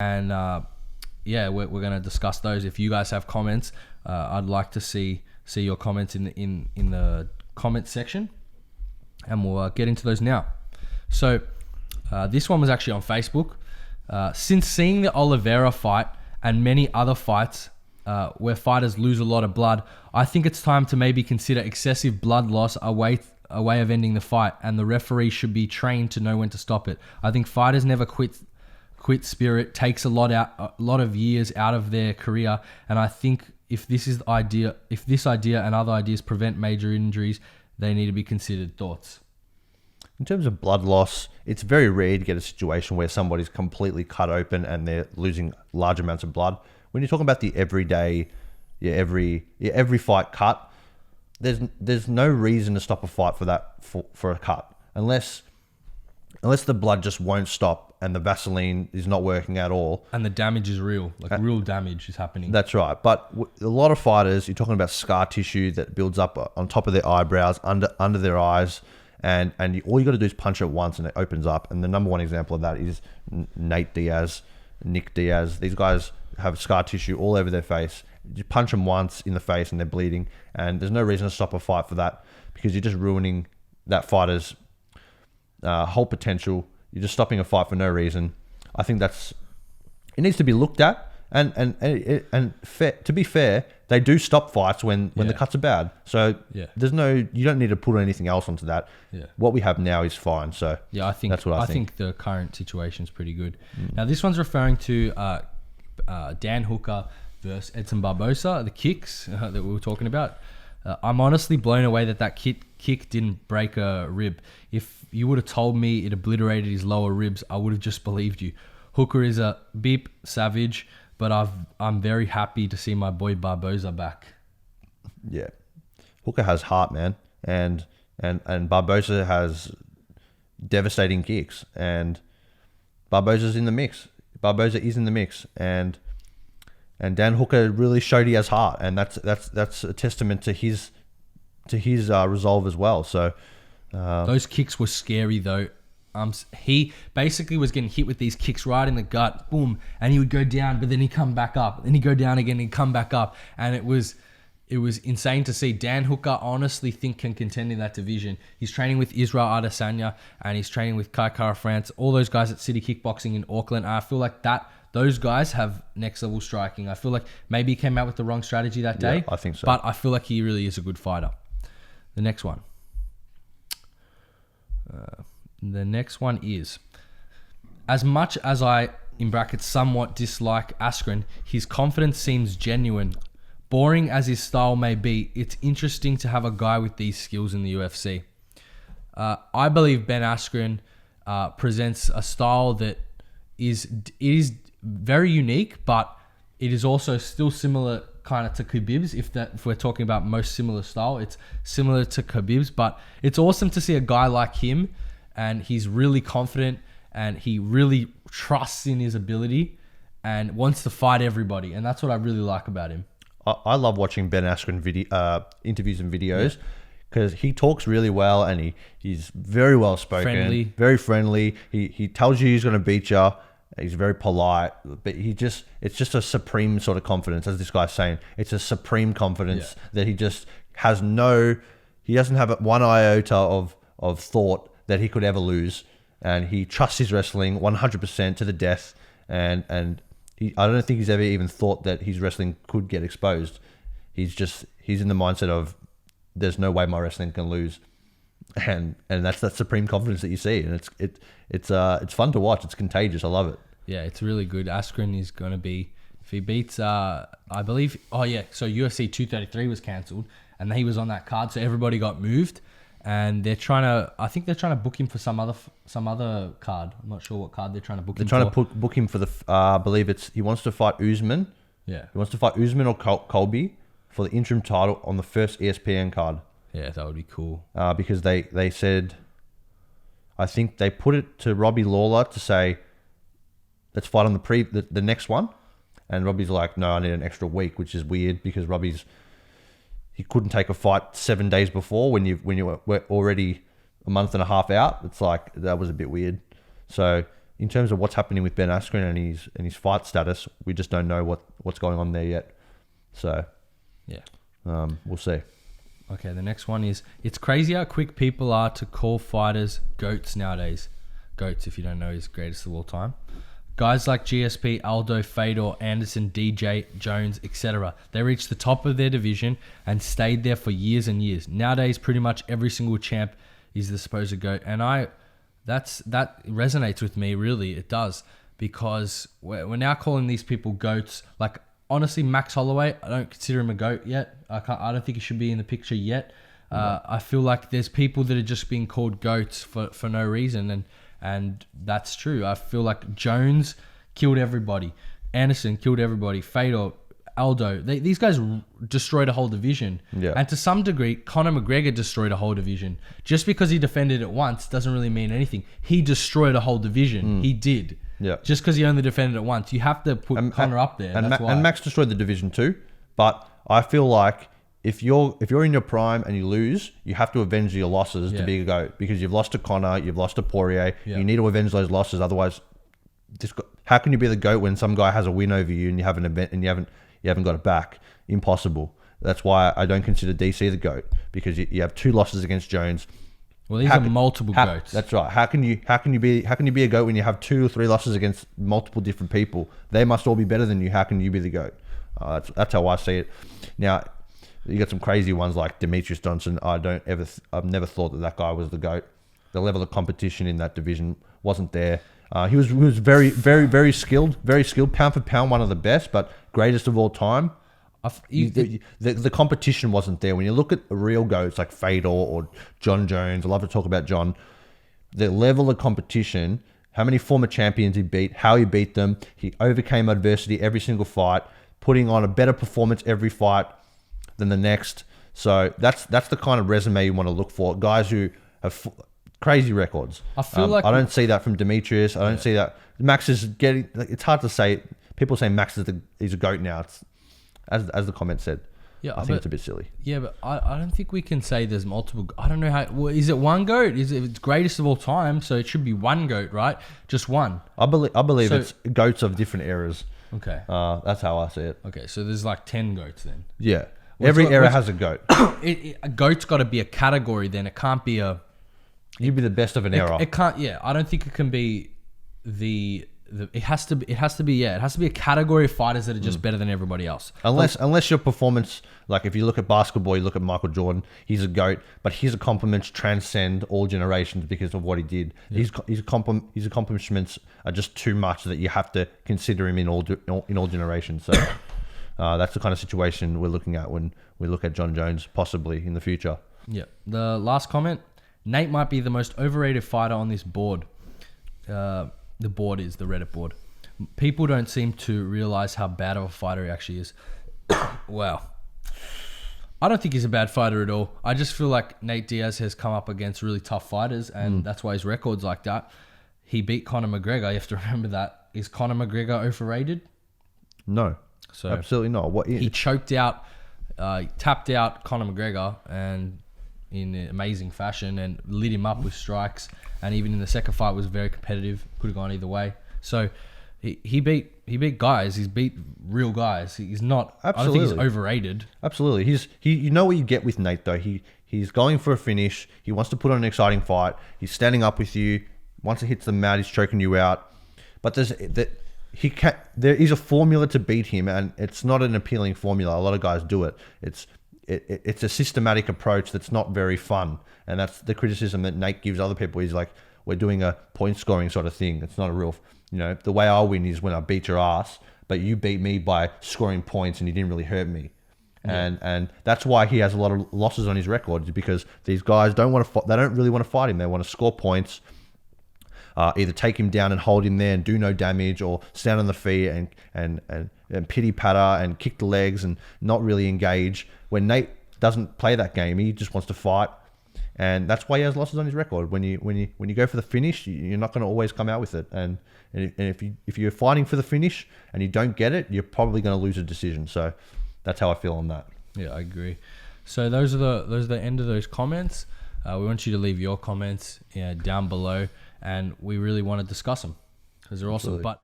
And yeah, we're going to discuss those. If you guys have comments, I'd like to see your comments in the comment section, and we'll get into those now. So this one was actually on Facebook. Since seeing the Oliveira fight and many other fights where fighters lose a lot of blood, I think it's time to maybe consider excessive blood loss a way of ending the fight, and the referee should be trained to know when to stop it. I think fighters never quit spirit. Takes a lot of years out of their career, and I think if this idea and other ideas prevent major injuries, they need to be considered. Thoughts? In terms of blood loss, it's very rare to get a situation where somebody's completely cut open and they're losing large amounts of blood. When you're talking about the everyday, every fight cut, there's no reason to stop a fight for a cut unless the blood just won't stop and the Vaseline is not working at all. And the damage is real, real damage is happening. That's right. But a lot of fighters, you're talking about scar tissue that builds up on top of their eyebrows, under their eyes. And all you got to do is punch it once and it opens up. And the number one example of that is Nick Diaz. These guys have scar tissue all over their face. You punch them once in the face and they're bleeding. And there's no reason to stop a fight for that, because you're just ruining that fighter's whole potential. You're just stopping a fight for no reason. I think it needs to be looked at. And fair, to be fair, they do stop fights when the cuts are bad. So you don't need to put anything else onto that. Yeah. What we have now is fine. So I think that's what I think. I think the current situation is pretty good. Now this one's referring to Dan Hooker versus Edson Barbosa, the kicks that we were talking about. I'm honestly blown away that kick didn't break a rib. If you would have told me it obliterated his lower ribs, I would have just believed you. Hooker is a beep savage, but I'm very happy to see my boy Barbosa back. Yeah, Hooker has heart, man, and Barbosa has devastating kicks, and Barbosa's in the mix. Barbosa is in the mix, and Dan Hooker really showed he has heart, and that's a testament to his resolve as well. So those kicks were scary though. He basically was getting hit with these kicks right in the gut, boom, and he would go down, but then he'd come back up, then he'd go down again, he'd come back up, and it was insane to see. Dan Hooker honestly can contend in that division. He's training with Israel Adesanya, and he's training with Kai Kara France, all those guys at City Kickboxing in Auckland. I feel like those guys have next level striking. I feel like maybe he came out with the wrong strategy that day. Yeah, I think so. But I feel like he really is a good fighter. The next one. The next one is, as much as I, in brackets, somewhat dislike Askren, his confidence seems genuine. Boring as his style may be, it's interesting to have a guy with these skills in the UFC. I believe Ben Askren presents a style that is very unique, but it is also still similar kind of to Khabib's. If we're talking about most similar style, it's similar to Khabib's, but it's awesome to see a guy like him, and he's really confident and he really trusts in his ability and wants to fight everybody, and that's what I really like about him. I love watching Ben Askren interviews and videos, because he talks really well, and he's very well spoken, very friendly. He tells you he's going to beat you. He's very polite, but it's just a supreme sort of confidence, as this guy's saying. It's a supreme confidence that he just has he doesn't have one iota of thought that he could ever lose, and he trusts his wrestling 100% to the death, and I don't think he's ever even thought that his wrestling could get exposed. He's in the mindset of, there's no way my wrestling can lose, and that's that supreme confidence that you see, and it's fun to watch. It's contagious. I love it. Yeah, it's really good. Askren is going to be, if he beats, I believe, so UFC 233 was cancelled, and he was on that card, so everybody got moved, and I think they're trying to book him for some other card. I'm not sure what card they're trying to book him for. They're trying to book him for I believe he wants to fight Usman. Yeah. He wants to fight Usman or Colby for the interim title on the first ESPN card. Yeah, that would be cool. Because they said, I think they put it to Robbie Lawler to say, let's fight on the next one. And Robbie's like, no, I need an extra week, which is weird, because he couldn't take a fight 7 days before when you were already a month and a half out. It's like, that was a bit weird. So in terms of what's happening with Ben Askren and his fight status, we just don't know what's going on there yet. So, yeah, we'll see. Okay, the next one is, it's crazy how quick people are to call fighters GOATs nowadays. GOATs, if you don't know, is greatest of all time. Guys like GSP, Aldo, Fedor, Anderson, DJ, Jones, etc. They reached the top of their division and stayed there for years and years. Nowadays, pretty much every single champ is the supposed GOAT. And that resonates with me, really. It does. Because we're now calling these people GOATs. Like, honestly, Max Holloway, I don't consider him a GOAT yet. I don't think he should be in the picture yet. I feel like there's people that are just being called GOATs for no reason, and that's true. I feel like Jones killed everybody, Anderson killed everybody, Fedor, Aldo. These guys destroyed a whole division. Yeah. And to some degree, Conor McGregor destroyed a whole division. Just because he defended it once doesn't really mean anything. He destroyed a whole division. He did. Yeah. Just because he only defended it once, you have to put Conor up there. And Max destroyed the division too. But I feel like if you're in your prime and you lose, you have to avenge your losses to be a GOAT, because you've lost to Conor, you've lost to Poirier. You need to avenge those losses. Otherwise, how can you be the GOAT when some guy has a win over you and you haven't got it back? Impossible. That's why I don't consider DC the GOAT, because you have 2 losses against Jones. Well, these are multiple GOATs. That's right. How can you be a GOAT when you have 2 or 3 losses against multiple different people? They must all be better than you. How can you be the GOAT? That's how I see it. Now, you got some crazy ones like Demetrius Johnson. I've never thought that guy was the GOAT. The level of competition in that division wasn't there. He was very, very, very skilled, pound for pound, one of the best, but greatest of all time. The competition wasn't there. When you look at real GOATs like Fedor or John Jones, I love to talk about John, the level of competition, how many former champions he beat, how he beat them, he overcame adversity every single fight, putting on a better performance every fight than the next. So that's the kind of resume you want to look for. Guys who have crazy records. I feel like I don't see that from Demetrius. I don't see that. Max is getting. It's hard to say. People say Max is a GOAT now. It's as the comment said. Yeah, I think it's a bit silly. Yeah, but I don't think we can say there's multiple. I don't know how. Well, is it one GOAT? It's greatest of all time? So it should be one GOAT, right? Just one. I believe it's GOATs of different eras. Okay. That's how I see it. Okay, so there's like 10 GOATs then. Yeah. Every era has a GOAT. A GOAT's got to be a category then. It can't be a... You'd be the best of an era. It can't... Yeah, I don't think it can be it has to be a category of fighters that are just better than everybody else. Unless your performance, like if you look at basketball, you look at Michael Jordan, he's a GOAT, but his accomplishments transcend all generations because of what he did. Yeah. His accomplishments are just too much that you have to consider him in all generations. So that's the kind of situation we're looking at when we look at John Jones possibly in the future. Yeah. The last comment, Nate might be the most overrated fighter on this board. The board is the Reddit board. People don't seem to realize how bad of a fighter he actually is. Wow. I don't think he's a bad fighter at all. I just feel like Nate Diaz has come up against really tough fighters, and that's why his record's like that. He beat Conor McGregor. You have to remember that. Is Conor McGregor overrated? No. So absolutely not. He choked out, tapped out Conor McGregor, and in amazing fashion, and lit him up with strikes. And even in the second fight was very competitive. Could have gone either way. So he beat guys. He's beat real guys. He's not. Absolutely. I don't think he's overrated. Absolutely. You know what you get with Nate though. He's going for a finish. He wants to put on an exciting fight. He's standing up with you. Once it hits the mat, he's choking you out. But there is a formula to beat him, and it's not an appealing formula. A lot of guys do it. It's a systematic approach that's not very fun. And that's the criticism that Nate gives other people. He's like, we're doing a point scoring sort of thing. It's not a real, the way I win is when I beat your ass, but you beat me by scoring points and you didn't really hurt me. Yeah. And that's why he has a lot of losses on his record, because these guys don't really want to fight him. They want to score points, either take him down and hold him there and do no damage, or stand on the feet and pity patter and kick the legs and not really engage. When Nate doesn't play that game, he just wants to fight. And that's why he has losses on his record. When you go for the finish, you're not going to always come out with it. And if you're fighting for the finish and you don't get it, you're probably going to lose a decision. So that's how I feel on that. Yeah, I agree. So those are the end of those comments. We want you to leave your comments down below, and we really want to discuss them. because they're awesome. Absolutely. But